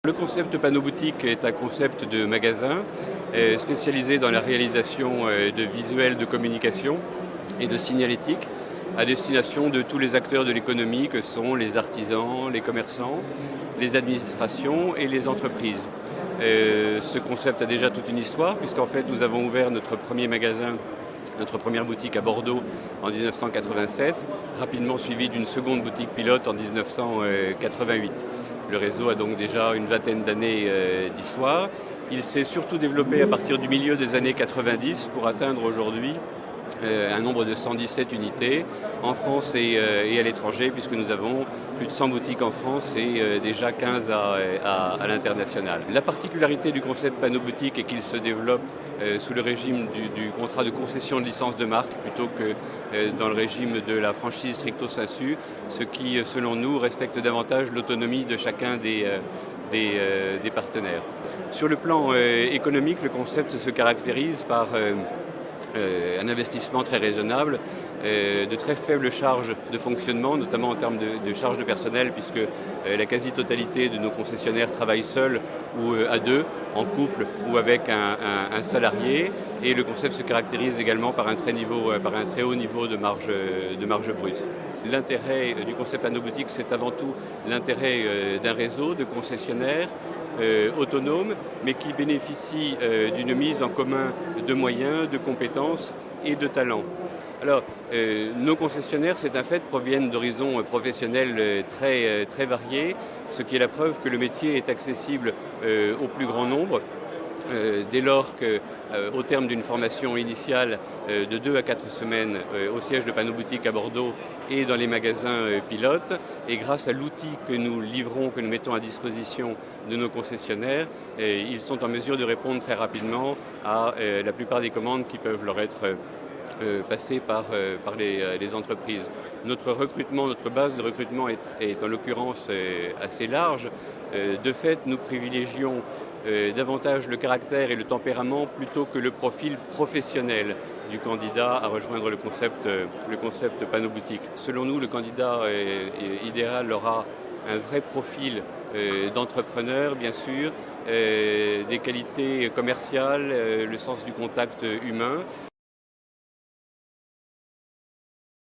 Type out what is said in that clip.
Le concept panneau boutique est un concept de magasin spécialisé dans la réalisation de visuels de communication et de signalétique à destination de tous les acteurs de l'économie que sont les artisans, les commerçants, les administrations et les entreprises. Ce concept a déjà toute une histoire puisqu'en fait nous avons ouvert notre premier magasin, notre première boutique à Bordeaux en 1987, rapidement suivie d'une seconde boutique pilote en 1988. Le réseau a donc déjà une vingtaine d'années d'histoire. Il s'est surtout développé à partir du milieu des années 90 pour atteindre aujourd'hui un nombre de 117 unités en France et à l'étranger, puisque nous avons plus de 100 boutiques en France et déjà 15 à l'international. La particularité du concept panneau boutique est qu'il se développe sous le régime du contrat de concession de licence de marque plutôt que dans le régime de la franchise stricto sensu, ce qui, selon nous, respecte davantage l'autonomie de chacun des partenaires. Sur le plan économique, le concept se caractérise par un investissement très raisonnable, de très faibles charges de fonctionnement, notamment en termes de charges de personnel, puisque la quasi-totalité de nos concessionnaires travaillent seuls ou à deux, en couple ou avec un salarié. Et le concept se caractérise également par un très haut niveau de marge brute. L'intérêt du concept panneau boutique, c'est avant tout l'intérêt d'un réseau de concessionnaires autonome, mais qui bénéficie d'une mise en commun de moyens, de compétences et de talents. Alors, nos concessionnaires, c'est un fait, proviennent d'horizons professionnels très variés, ce qui est la preuve que le métier est accessible au plus grand nombre. Dès lors qu'au terme d'une formation initiale de 2 à 4 semaines au siège de Panneau Boutique à Bordeaux et dans les magasins pilotes, et grâce à l'outil que nous livrons, que nous mettons à disposition de nos concessionnaires, ils sont en mesure de répondre très rapidement à la plupart des commandes qui peuvent leur être passées par les entreprises. Notre base de recrutement est en l'occurrence assez large. De fait, nous privilégions davantage le caractère et le tempérament plutôt que le profil professionnel du candidat à rejoindre le concept panneau boutique. Selon nous, le candidat idéal aura un vrai profil d'entrepreneur, bien sûr, des qualités commerciales, le sens du contact humain,